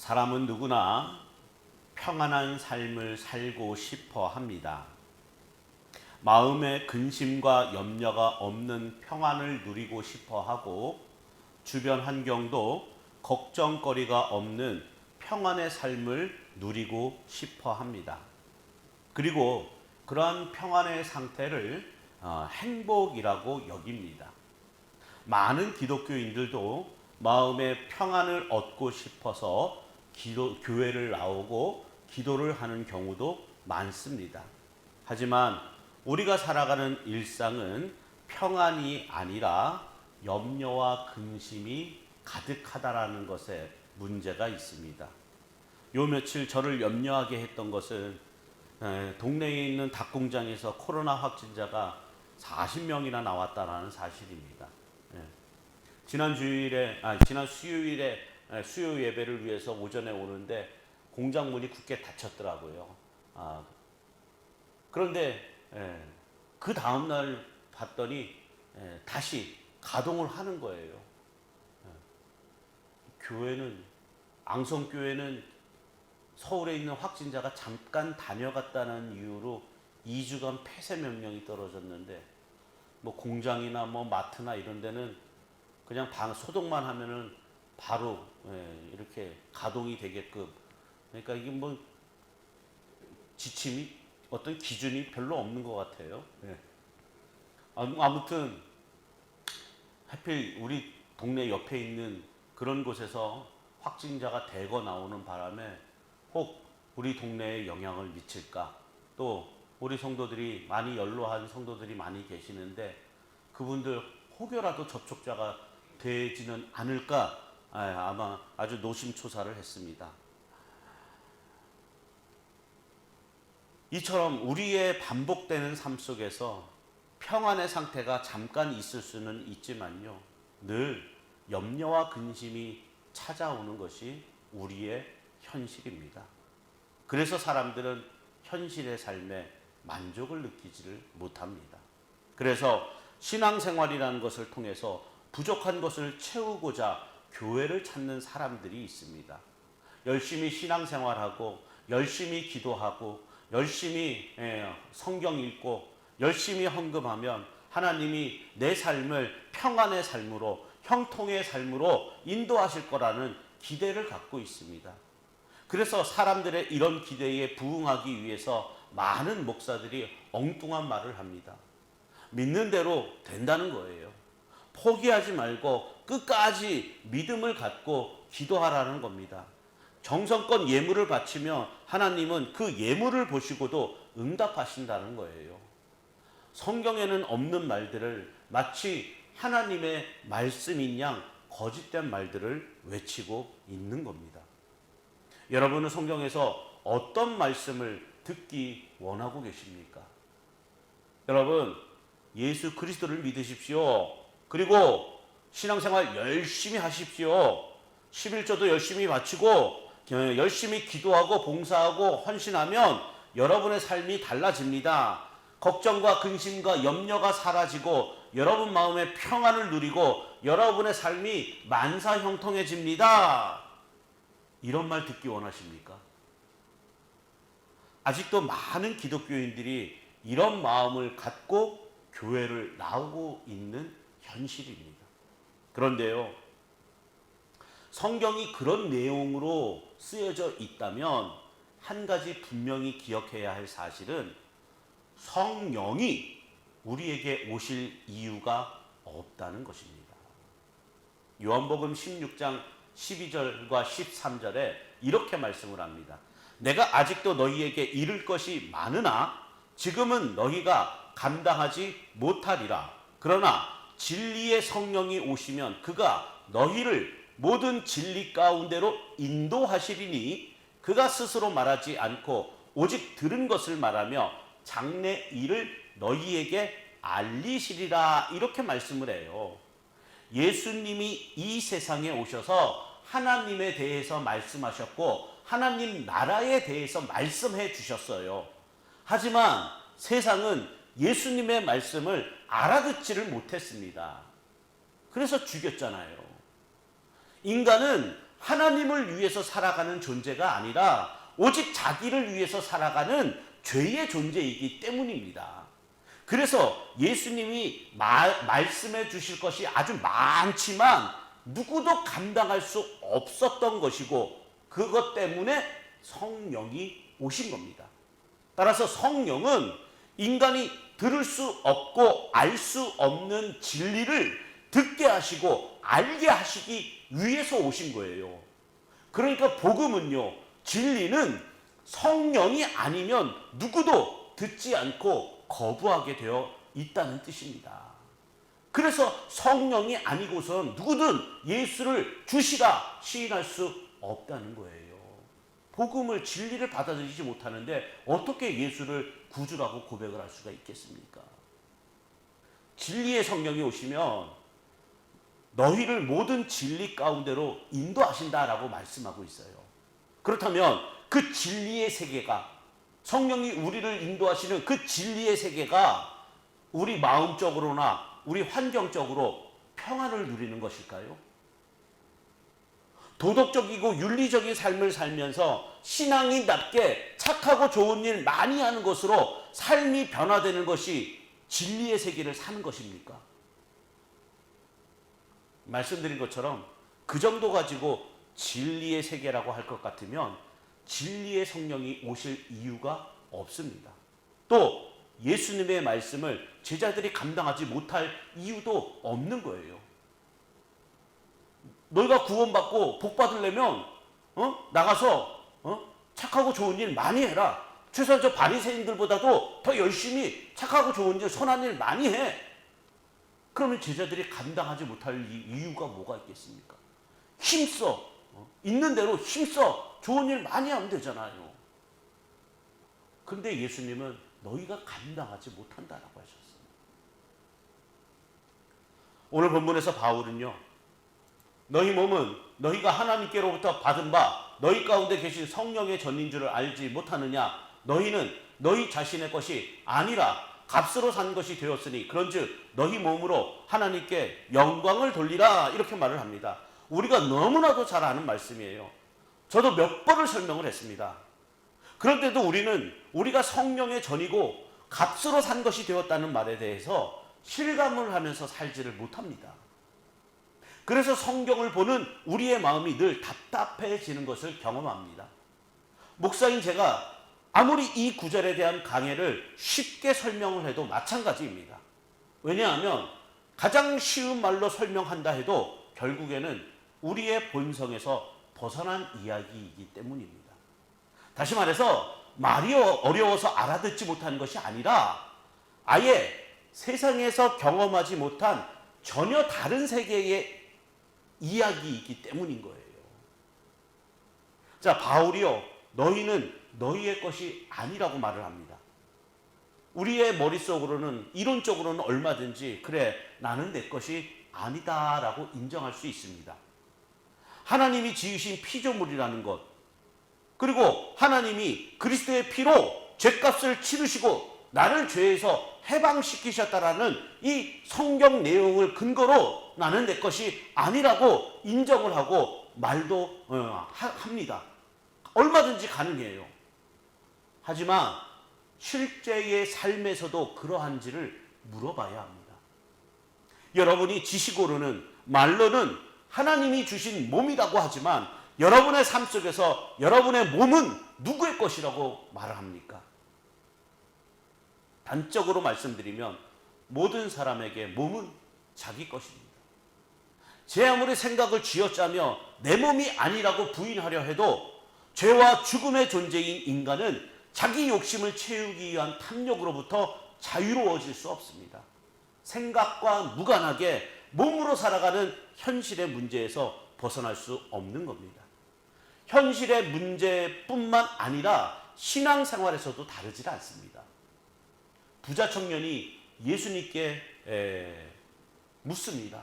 사람은 누구나 평안한 삶을 살고 싶어 합니다. 마음에 근심과 염려가 없는 평안을 누리고 싶어 하고 주변 환경도 걱정거리가 없는 평안의 삶을 누리고 싶어 합니다. 그리고 그러한 평안의 상태를 행복이라고 여깁니다. 많은 기독교인들도 마음의 평안을 얻고 싶어서 교회를 나오고 기도를 하는 경우도 많습니다. 하지만 우리가 살아가는 일상은 평안이 아니라 염려와 근심이 가득하다라는 것에 문제가 있습니다. 요 며칠 저를 염려하게 했던 것은 동네에 있는 닭공장에서 코로나 확진자가 40명이나 나왔다라는 사실입니다. 지난 수요일에 수요 예배를 위해서 오전에 오는데 공장 문이 굳게 닫혔더라고요. 그런데 그 다음날 봤더니 다시 가동을 하는 거예요. 앙성교회는 서울에 있는 확진자가 잠깐 다녀갔다는 이유로 2주간 폐쇄 명령이 떨어졌는데 뭐 공장이나 뭐 마트나 이런 데는 그냥 소독만 하면은 바로 이렇게 가동이 되게끔, 그러니까 이게 뭐 지침이 어떤 기준이 별로 없는 것 같아요. 아무튼 하필 우리 동네 옆에 있는 그런 곳에서 확진자가 대거 나오는 바람에 혹 우리 동네에 영향을 미칠까, 또 우리 성도들이 많이 연로한 성도들이 많이 계시는데 그분들 혹여라도 접촉자가 되지는 않을까, 아마 아주 노심초사를 했습니다. 이처럼 우리의 반복되는 삶 속에서 평안의 상태가 잠깐 있을 수는 있지만요, 늘 염려와 근심이 찾아오는 것이 우리의 현실입니다. 그래서 사람들은 현실의 삶에 만족을 느끼지를 못합니다. 그래서 신앙생활이라는 것을 통해서 부족한 것을 채우고자 교회를 찾는 사람들이 있습니다. 열심히 신앙생활하고 열심히 기도하고 열심히 성경 읽고 열심히 헌금하면 하나님이 내 삶을 평안의 삶으로, 형통의 삶으로 인도하실 거라는 기대를 갖고 있습니다. 그래서 사람들의 이런 기대에 부응하기 위해서 많은 목사들이 엉뚱한 말을 합니다. 믿는 대로 된다는 거예요. 포기하지 말고 끝까지 믿음을 갖고 기도하라는 겁니다. 정성껏 예물을 바치며 하나님은 그 예물을 보시고도 응답하신다는 거예요. 성경에는 없는 말들을 마치 하나님의 말씀인 양 거짓된 말들을 외치고 있는 겁니다. 여러분은 성경에서 어떤 말씀을 듣기 원하고 계십니까? 여러분, 예수 그리스도를 믿으십시오. 그리고 신앙생활 열심히 하십시오. 11조도 열심히 바치고 열심히 기도하고 봉사하고 헌신하면 여러분의 삶이 달라집니다. 걱정과 근심과 염려가 사라지고 여러분 마음의 평안을 누리고 여러분의 삶이 만사형통해집니다. 이런 말 듣기 원하십니까? 아직도 많은 기독교인들이 이런 마음을 갖고 교회를 나오고 있는 현실입니다. 그런데요, 성경이 그런 내용으로 쓰여져 있다면 한 가지 분명히 기억해야 할 사실은 성령이 우리에게 오실 이유가 없다는 것입니다. 요한복음 16장 12절과 13절에 이렇게 말씀을 합니다. 내가 아직도 너희에게 이를 것이 많으나 지금은 너희가 감당하지 못하리라. 그러나 진리의 성령이 오시면 그가 너희를 모든 진리 가운데로 인도하시리니 그가 스스로 말하지 않고 오직 들은 것을 말하며 장래 일을 너희에게 알리시리라. 이렇게 말씀을 해요. 예수님이 이 세상에 오셔서 하나님에 대해서 말씀하셨고 하나님 나라에 대해서 말씀해 주셨어요. 하지만 세상은 예수님의 말씀을 알아듣지를 못했습니다. 그래서 죽였잖아요. 인간은 하나님을 위해서 살아가는 존재가 아니라 오직 자기를 위해서 살아가는 죄의 존재이기 때문입니다. 그래서 예수님이 말씀해 주실 것이 아주 많지만 누구도 감당할 수 없었던 것이고, 그것 때문에 성령이 오신 겁니다. 따라서 성령은 인간이 들을 수 없고 알 수 없는 진리를 듣게 하시고 알게 하시기 위해서 오신 거예요. 그러니까 복음은요, 진리는 성령이 아니면 누구도 듣지 않고 거부하게 되어 있다는 뜻입니다. 그래서 성령이 아니고선 누구든 예수를 주시라 시인할 수 없다는 거예요. 복음을, 진리를 받아들이지 못하는데 어떻게 예수를 구주라고 고백을 할 수가 있겠습니까? 진리의 성령이 오시면 너희를 모든 진리 가운데로 인도하신다라고 말씀하고 있어요. 그렇다면 그 진리의 세계가, 성령이 우리를 인도하시는 그 진리의 세계가 우리 마음적으로나 우리 환경적으로 평안을 누리는 것일까요? 도덕적이고 윤리적인 삶을 살면서 신앙인답게 착하고 좋은 일 많이 하는 것으로 삶이 변화되는 것이 진리의 세계를 사는 것입니까? 말씀드린 것처럼 그 정도 가지고 진리의 세계라고 할 것 같으면 진리의 성령이 오실 이유가 없습니다. 또 예수님의 말씀을 제자들이 감당하지 못할 이유도 없는 거예요. 너희가 구원받고 복 받으려면 나가서 착하고 좋은 일 많이 해라. 최소한 저 바리새인들보다도 더 열심히 착하고 좋은 일, 선한 일 많이 해. 그러면 제자들이 감당하지 못할 이유가 뭐가 있겠습니까? 힘써. 있는 대로 힘써. 좋은 일 많이 하면 되잖아요. 그런데 예수님은 너희가 감당하지 못한다라고 하셨어요. 오늘 본문에서 바울은요, 너희 몸은 너희가 하나님께로부터 받은 바 너희 가운데 계신 성령의 전인 줄을 알지 못하느냐? 너희는 너희 자신의 것이 아니라 값으로 산 것이 되었으니 그런즉 너희 몸으로 하나님께 영광을 돌리라, 이렇게 말을 합니다. 우리가 너무나도 잘 아는 말씀이에요. 저도 몇 번을 설명을 했습니다. 그런데도 우리는 우리가 성령의 전이고 값으로 산 것이 되었다는 말에 대해서 실감을 하면서 살지를 못합니다. 그래서 성경을 보는 우리의 마음이 늘 답답해지는 것을 경험합니다. 목사인 제가 아무리 이 구절에 대한 강해를 쉽게 설명을 해도 마찬가지입니다. 왜냐하면 가장 쉬운 말로 설명한다 해도 결국에는 우리의 본성에서 벗어난 이야기이기 때문입니다. 다시 말해서 말이 어려워서 알아듣지 못하는 것이 아니라 아예 세상에서 경험하지 못한 전혀 다른 세계의 이야기이기 때문인 거예요. 자, 바울이요, 너희는 너희의 것이 아니라고 말을 합니다. 우리의 머릿속으로는, 이론적으로는 얼마든지 그래, 나는 내 것이 아니다라고 인정할 수 있습니다. 하나님이 지으신 피조물이라는 것, 그리고 하나님이 그리스도의 피로 죄값을 치르시고 나를 죄에서 해방시키셨다라는 이 성경 내용을 근거로 나는 내 것이 아니라고 인정을 하고 말도 합니다. 얼마든지 가능해요. 하지만 실제의 삶에서도 그러한지를 물어봐야 합니다. 여러분이 지식으로는, 말로는 하나님이 주신 몸이라고 하지만 여러분의 삶 속에서 여러분의 몸은 누구의 것이라고 말을 합니까? 단적으로 말씀드리면 모든 사람에게 몸은 자기 것입니다. 제 아무리 생각을 쥐어짜며 내 몸이 아니라고 부인하려 해도 죄와 죽음의 존재인 인간은 자기 욕심을 채우기 위한 탐욕으로부터 자유로워질 수 없습니다. 생각과 무관하게 몸으로 살아가는 현실의 문제에서 벗어날 수 없는 겁니다. 현실의 문제뿐만 아니라 신앙생활에서도 다르지 않습니다. 부자 청년이 예수님께 묻습니다.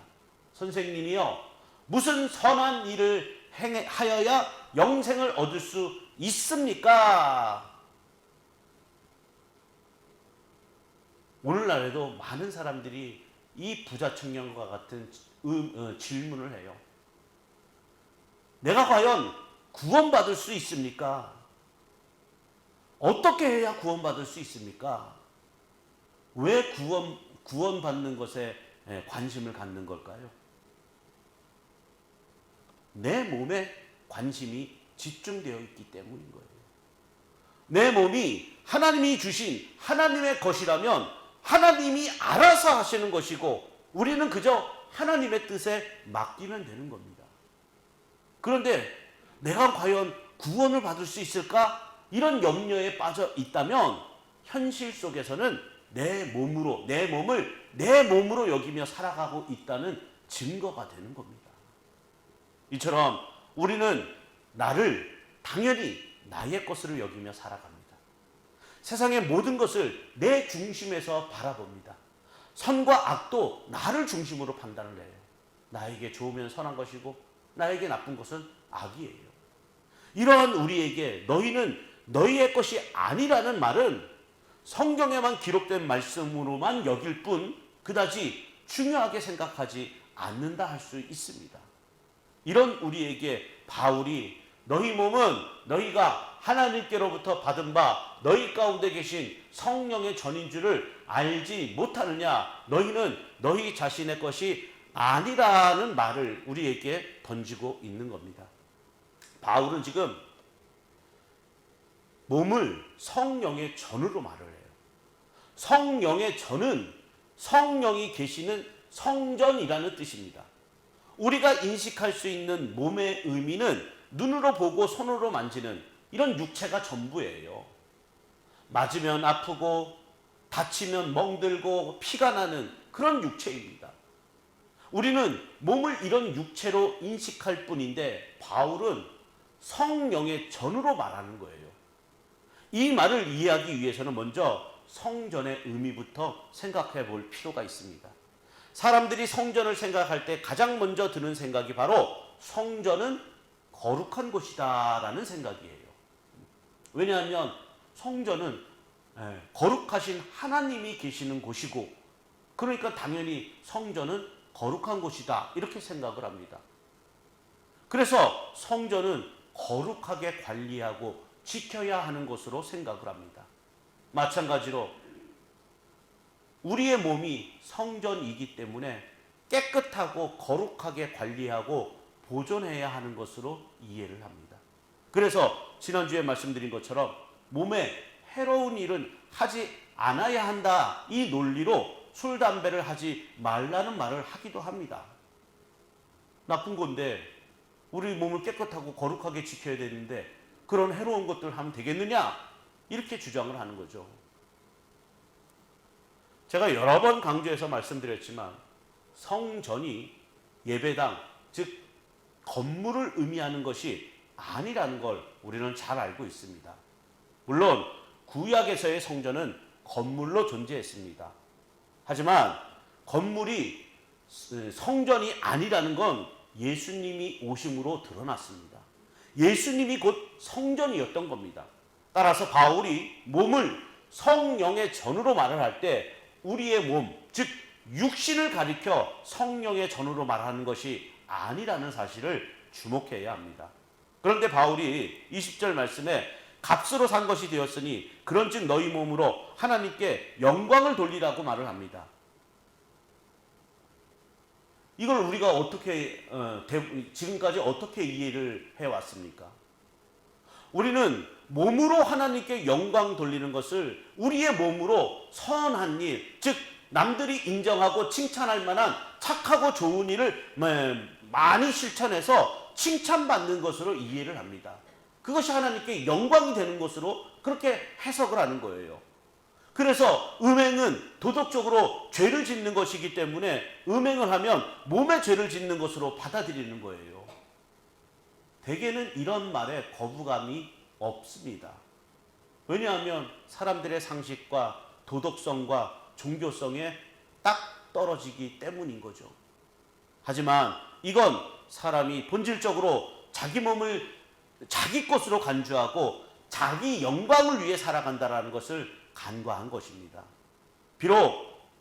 선생님이요, 무슨 선한 일을 하여야 영생을 얻을 수 있습니까? 오늘날에도 많은 사람들이 이 부자 청년과 같은 질문을 해요. 내가 과연 구원받을 수 있습니까? 어떻게 해야 구원받을 수 있습니까? 왜 구원받는 것에 관심을 갖는 걸까요? 내 몸에 관심이 집중되어 있기 때문인 거예요. 내 몸이 하나님이 주신 하나님의 것이라면 하나님이 알아서 하시는 것이고 우리는 그저 하나님의 뜻에 맡기면 되는 겁니다. 그런데 내가 과연 구원을 받을 수 있을까? 이런 염려에 빠져 있다면 현실 속에서는 내 몸을 내 몸으로 여기며 살아가고 있다는 증거가 되는 겁니다. 이처럼 우리는 나를 당연히 나의 것으로 여기며 살아갑니다. 세상의 모든 것을 내 중심에서 바라봅니다. 선과 악도 나를 중심으로 판단을 해요. 나에게 좋으면 선한 것이고 나에게 나쁜 것은 악이에요. 이러한 우리에게 너희는 너희의 것이 아니라는 말은 성경에만 기록된 말씀으로만 여길 뿐 그다지 중요하게 생각하지 않는다 할 수 있습니다. 이런 우리에게 바울이 너희 몸은 너희가 하나님께로부터 받은 바 너희 가운데 계신 성령의 전인 줄을 알지 못하느냐? 너희는 너희 자신의 것이 아니라는 말을 우리에게 던지고 있는 겁니다. 바울은 지금 몸을 성령의 전으로 말을 해요. 성령의 전은 성령이 계시는 성전이라는 뜻입니다. 우리가 인식할 수 있는 몸의 의미는 눈으로 보고 손으로 만지는 이런 육체가 전부예요. 맞으면 아프고 다치면 멍들고 피가 나는 그런 육체입니다. 우리는 몸을 이런 육체로 인식할 뿐인데 바울은 성령의 전으로 말하는 거예요. 이 말을 이해하기 위해서는 먼저 성전의 의미부터 생각해 볼 필요가 있습니다. 사람들이 성전을 생각할 때 가장 먼저 드는 생각이 바로 성전은 거룩한 곳이다 라는 생각이에요. 왜냐하면 성전은 거룩하신 하나님이 계시는 곳이고 그러니까 당연히 성전은 거룩한 곳이다 이렇게 생각을 합니다. 그래서 성전은 거룩하게 관리하고 지켜야 하는 것으로 생각을 합니다. 마찬가지로 우리의 몸이 성전이기 때문에 깨끗하고 거룩하게 관리하고 보존해야 하는 것으로 이해를 합니다. 그래서 지난주에 말씀드린 것처럼 몸에 해로운 일은 하지 않아야 한다 이 논리로 술, 담배를 하지 말라는 말을 하기도 합니다. 나쁜 건데 우리 몸을 깨끗하고 거룩하게 지켜야 되는데 그런 해로운 것들 하면 되겠느냐? 이렇게 주장을 하는 거죠. 제가 여러 번 강조해서 말씀드렸지만 성전이 예배당, 즉 건물을 의미하는 것이 아니라는 걸 우리는 잘 알고 있습니다. 물론 구약에서의 성전은 건물로 존재했습니다. 하지만 건물이 성전이 아니라는 건 예수님이 오심으로 드러났습니다. 예수님이 곧 성전이었던 겁니다. 따라서 바울이 몸을 성령의 전으로 말을 할 때 우리의 몸, 즉 육신을 가리켜 성령의 전으로 말하는 것이 아니라는 사실을 주목해야 합니다. 그런데 바울이 20절 말씀에 값으로 산 것이 되었으니 그런즉 너희 몸으로 하나님께 영광을 돌리라고 말을 합니다. 이걸 우리가 어떻게 지금까지 어떻게 이해를 해왔습니까? 우리는 몸으로 하나님께 영광 돌리는 것을 우리의 몸으로 선한 일, 즉 남들이 인정하고 칭찬할 만한 착하고 좋은 일을 많이 실천해서 칭찬받는 것으로 이해를 합니다. 그것이 하나님께 영광이 되는 것으로 그렇게 해석을 하는 거예요. 그래서 음행은 도덕적으로 죄를 짓는 것이기 때문에 음행을 하면 몸에 죄를 짓는 것으로 받아들이는 거예요. 대개는 이런 말에 거부감이 없습니다. 왜냐하면 사람들의 상식과 도덕성과 종교성에 딱 떨어지기 때문인 거죠. 하지만 이건 사람이 본질적으로 자기 몸을 자기 것으로 간주하고 자기 영광을 위해 살아간다는 것을 간과한 것입니다. 비록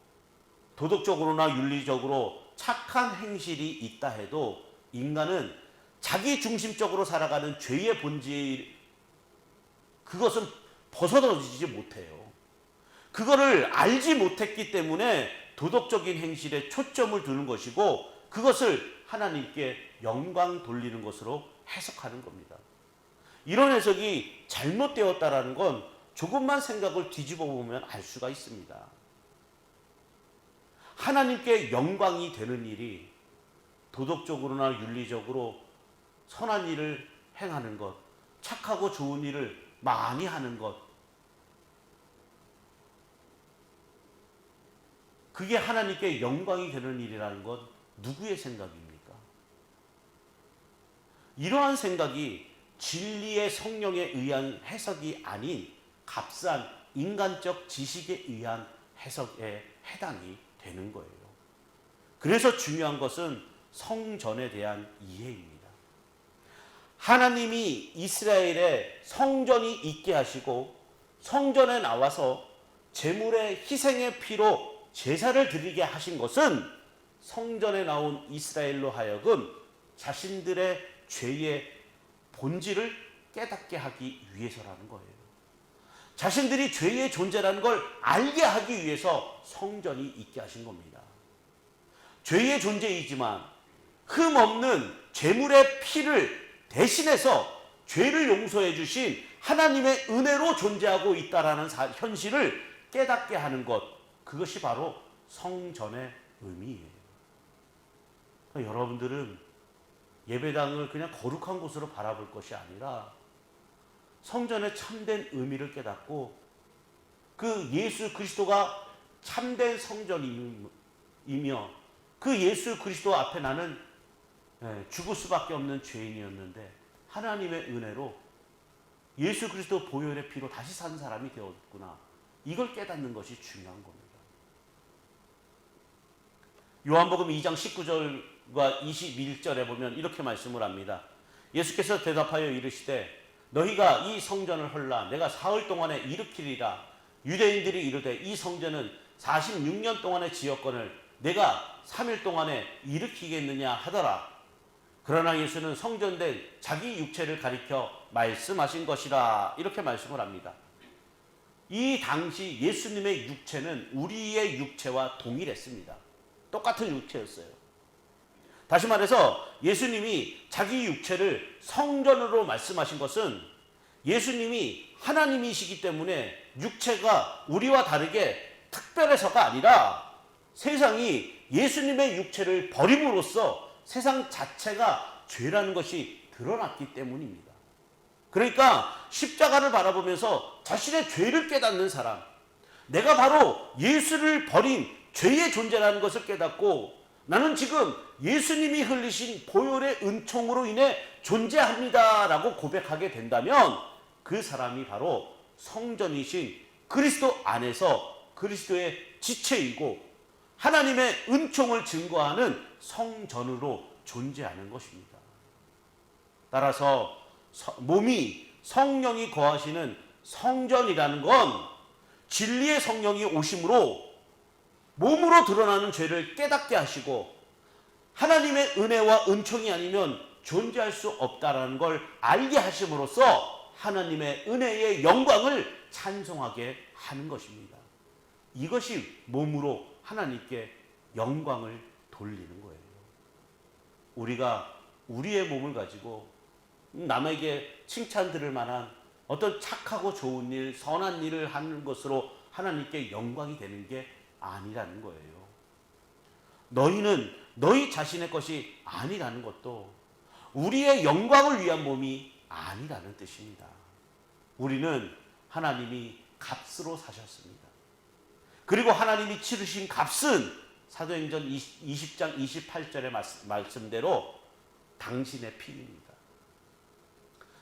도덕적으로나 윤리적으로 착한 행실이 있다 해도 인간은 자기 중심적으로 살아가는 죄의 본질, 그것은 벗어나지 못해요. 그거를 알지 못했기 때문에 도덕적인 행실에 초점을 두는 것이고, 그것을 하나님께 영광 돌리는 것으로 해석하는 겁니다. 이런 해석이 잘못되었다라는 건 조금만 생각을 뒤집어 보면 알 수가 있습니다. 하나님께 영광이 되는 일이 도덕적으로나 윤리적으로 선한 일을 행하는 것, 착하고 좋은 일을 많이 하는 것, 그게 하나님께 영광이 되는 일이라는 건 누구의 생각입니까? 이러한 생각이 진리의 성령에 의한 해석이 아닌 값싼 인간적 지식에 의한 해석에 해당이 되는 거예요. 그래서 중요한 것은 성전에 대한 이해입니다. 하나님이 이스라엘에 성전이 있게 하시고 성전에 나와서 제물의 희생의 피로 제사를 드리게 하신 것은 성전에 나온 이스라엘로 하여금 자신들의 죄의 본질을 깨닫게 하기 위해서라는 거예요. 자신들이 죄의 존재라는 걸 알게 하기 위해서 성전이 있게 하신 겁니다. 죄의 존재이지만 흠없는 제물의 피를 대신해서 죄를 용서해 주신 하나님의 은혜로 존재하고 있다라는 현실을 깨닫게 하는 것, 그것이 바로 성전의 의미예요. 여러분들은 예배당을 그냥 거룩한 곳으로 바라볼 것이 아니라 성전의 참된 의미를 깨닫고 그 예수 그리스도가 참된 성전이며 그 예수 그리스도 앞에 나는 죽을 수밖에 없는 죄인이었는데 하나님의 은혜로 예수 그리스도 보혈의 피로 다시 산 사람이 되었구나. 이걸 깨닫는 것이 중요한 겁니다. 요한복음 2장 19절과 21절에 보면 이렇게 말씀을 합니다. 예수께서 대답하여 이르시되 너희가 이 성전을 헐라 내가 사흘 동안에 일으키리라. 유대인들이 이르되 이 성전은 46년 동안의 지었거늘 내가 3일 동안에 일으키겠느냐 하더라. 그러나 예수는 성전된 자기 육체를 가리켜 말씀하신 것이라. 이렇게 말씀을 합니다. 이 당시 예수님의 육체는 우리의 육체와 동일했습니다. 똑같은 육체였어요. 다시 말해서 예수님이 자기 육체를 성전으로 말씀하신 것은 예수님이 하나님이시기 때문에 육체가 우리와 다르게 특별해서가 아니라 세상이 예수님의 육체를 버림으로써 세상 자체가 죄라는 것이 드러났기 때문입니다. 그러니까 십자가를 바라보면서 자신의 죄를 깨닫는 사람, 내가 바로 예수를 버린 죄의 존재라는 것을 깨닫고 나는 지금 예수님이 흘리신 보혈의 은총으로 인해 존재합니다 라고 고백하게 된다면 그 사람이 바로 성전이신 그리스도 안에서 그리스도의 지체이고 하나님의 은총을 증거하는 성전으로 존재하는 것입니다. 따라서 몸이 성령이 거하시는 성전이라는 건 진리의 성령이 오심으로 몸으로 드러나는 죄를 깨닫게 하시고 하나님의 은혜와 은총이 아니면 존재할 수 없다라는 걸 알게 하심으로써 하나님의 은혜의 영광을 찬송하게 하는 것입니다. 이것이 몸으로 하나님께 영광을 돌리는 거예요. 우리가 우리의 몸을 가지고 남에게 칭찬 들을 만한 어떤 착하고 좋은 일, 선한 일을 하는 것으로 하나님께 영광이 되는 게 아니라는 거예요. 너희는 너희 자신의 것이 아니라는 것도 우리의 영광을 위한 몸이 아니라는 뜻입니다. 우리는 하나님이 값으로 사셨습니다. 그리고 하나님이 치르신 값은 사도행전 20장 28절의 말씀대로 당신의 피입니다.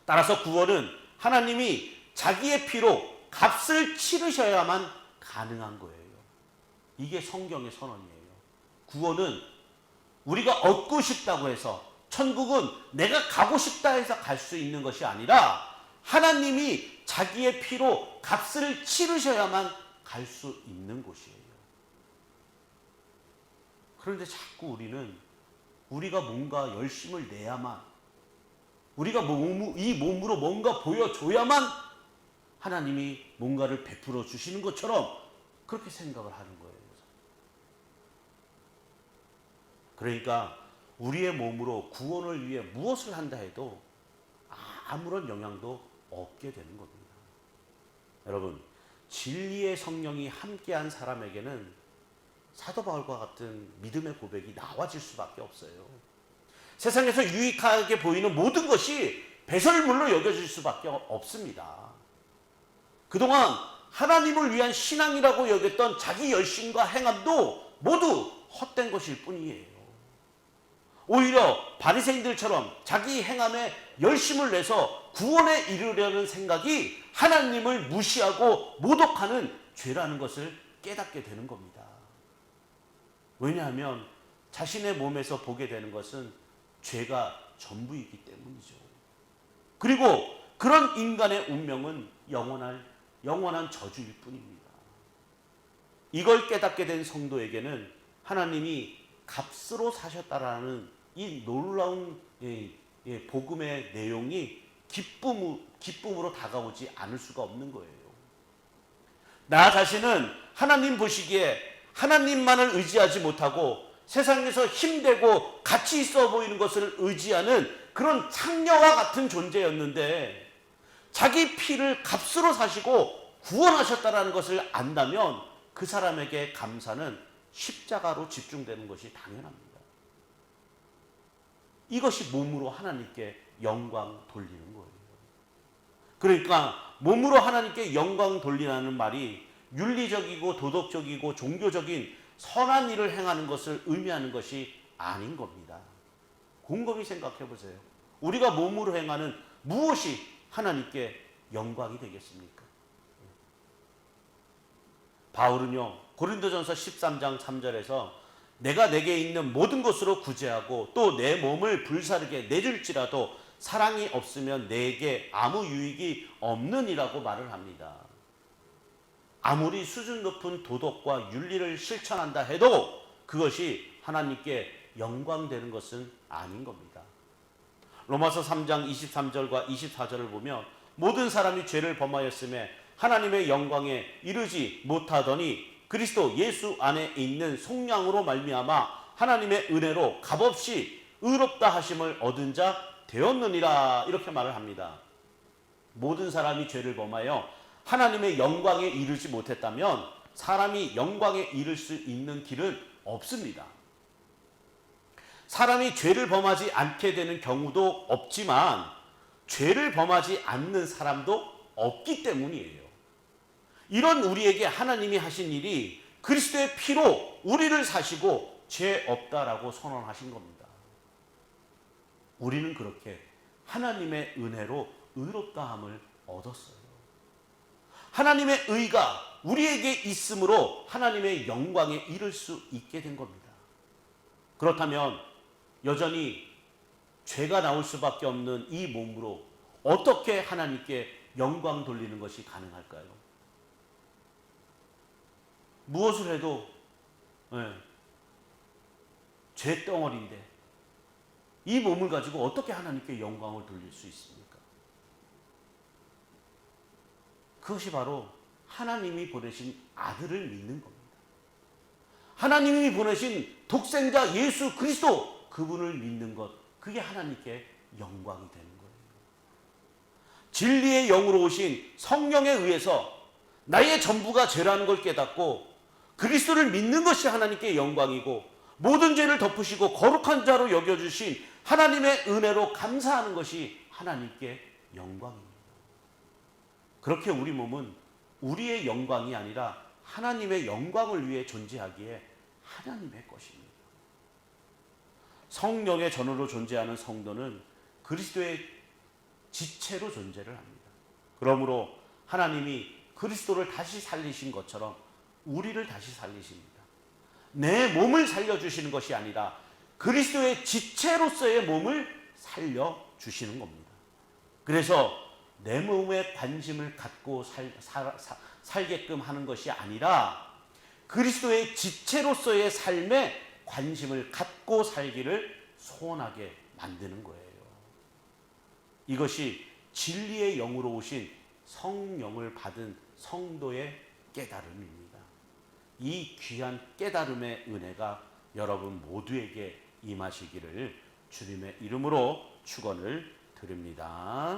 따라서 구원은 하나님이 자기의 피로 값을 치르셔야만 가능한 거예요. 이게 성경의 선언이에요. 구원은 우리가 얻고 싶다고 해서, 천국은 내가 가고 싶다 해서 갈 수 있는 것이 아니라 하나님이 자기의 피로 값을 치르셔야만 갈 수 있는 곳이에요. 그런데 자꾸 우리는 우리가 뭔가 열심을 내야만 우리가 이 몸으로 뭔가 보여줘야만 하나님이 뭔가를 베풀어 주시는 것처럼 그렇게 생각을 하는 거예요. 그러니까 우리의 몸으로 구원을 위해 무엇을 한다 해도 아무런 영향도 없게 되는 겁니다. 여러분, 진리의 성령이 함께한 사람에게는 사도 바울과 같은 믿음의 고백이 나와질 수밖에 없어요. 세상에서 유익하게 보이는 모든 것이 배설물로 여겨질 수밖에 없습니다. 그동안 하나님을 위한 신앙이라고 여겼던 자기 열심과 행함도 모두 헛된 것일 뿐이에요. 오히려 바리새인들처럼 자기 행함에 열심을 내서 구원에 이르려는 생각이 하나님을 무시하고 모독하는 죄라는 것을 깨닫게 되는 겁니다. 왜냐하면 자신의 몸에서 보게 되는 것은 죄가 전부이기 때문이죠. 그리고 그런 인간의 운명은 영원한 저주일 뿐입니다. 이걸 깨닫게 된 성도에게는 하나님이 값으로 사셨다라는 이 놀라운 복음의 내용이 기쁨으로 다가오지 않을 수가 없는 거예요. 나 자신은 하나님 보시기에 하나님만을 의지하지 못하고 세상에서 힘되고 가치 있어 보이는 것을 의지하는 그런 창녀와 같은 존재였는데 자기 피를 값으로 사시고 구원하셨다라는 것을 안다면 그 사람에게 감사는 십자가로 집중되는 것이 당연합니다. 이것이 몸으로 하나님께 영광 돌리는 거예요. 그러니까 몸으로 하나님께 영광 돌리라는 말이 윤리적이고 도덕적이고 종교적인 선한 일을 행하는 것을 의미하는 것이 아닌 겁니다. 곰곰이 생각해 보세요. 우리가 몸으로 행하는 무엇이 하나님께 영광이 되겠습니까? 바울은요, 고린도전서 13장 3절에서 내가 내게 있는 모든 것으로 구제하고 또 내 몸을 불사르게 내줄지라도 사랑이 없으면 내게 아무 유익이 없느니라고 말을 합니다. 아무리 수준 높은 도덕과 윤리를 실천한다 해도 그것이 하나님께 영광되는 것은 아닌 겁니다. 로마서 3장 23절과 24절을 보면 모든 사람이 죄를 범하였음에 하나님의 영광에 이르지 못하더니 그리스도 예수 안에 있는 속량으로 말미암아 하나님의 은혜로 값없이 의롭다 하심을 얻은 자 되었느니라, 이렇게 말을 합니다. 모든 사람이 죄를 범하여 하나님의 영광에 이르지 못했다면 사람이 영광에 이를 수 있는 길은 없습니다. 사람이 죄를 범하지 않게 되는 경우도 없지만 죄를 범하지 않는 사람도 없기 때문이에요. 이런 우리에게 하나님이 하신 일이 그리스도의 피로 우리를 사시고 죄 없다라고 선언하신 겁니다. 우리는 그렇게 하나님의 은혜로 의롭다함을 얻었어요. 하나님의 의가 우리에게 있으므로 하나님의 영광에 이를 수 있게 된 겁니다. 그렇다면 여전히 죄가 나올 수밖에 없는 이 몸으로 어떻게 하나님께 영광 돌리는 것이 가능할까요? 무엇을 해도 죄덩어리인데 이 몸을 가지고 어떻게 하나님께 영광을 돌릴 수 있습니까? 그것이 바로 하나님이 보내신 아들을 믿는 겁니다. 하나님이 보내신 독생자 예수 그리스도, 그분을 믿는 것, 그게 하나님께 영광이 되는 거예요. 진리의 영으로 오신 성령에 의해서 나의 전부가 죄라는 걸 깨닫고 그리스도를 믿는 것이 하나님께 영광이고 모든 죄를 덮으시고 거룩한 자로 여겨주신 하나님의 은혜로 감사하는 것이 하나님께 영광입니다. 그렇게 우리 몸은 우리의 영광이 아니라 하나님의 영광을 위해 존재하기에 하나님의 것입니다. 성령의 전으로 존재하는 성도는 그리스도의 지체로 존재를 합니다. 그러므로 하나님이 그리스도를 다시 살리신 것처럼 우리를 다시 살리십니다. 내 몸을 살려주시는 것이 아니라 그리스도의 지체로서의 몸을 살려주시는 겁니다. 그래서 내 몸에 관심을 갖고 살게끔 하는 것이 아니라 그리스도의 지체로서의 삶에 관심을 갖고 살기를 소원하게 만드는 거예요. 이것이 진리의 영으로 오신 성령을 받은 성도의 깨달음입니다. 이 귀한 깨달음의 은혜가 여러분 모두에게 임하시기를 주님의 이름으로 축원을 드립니다.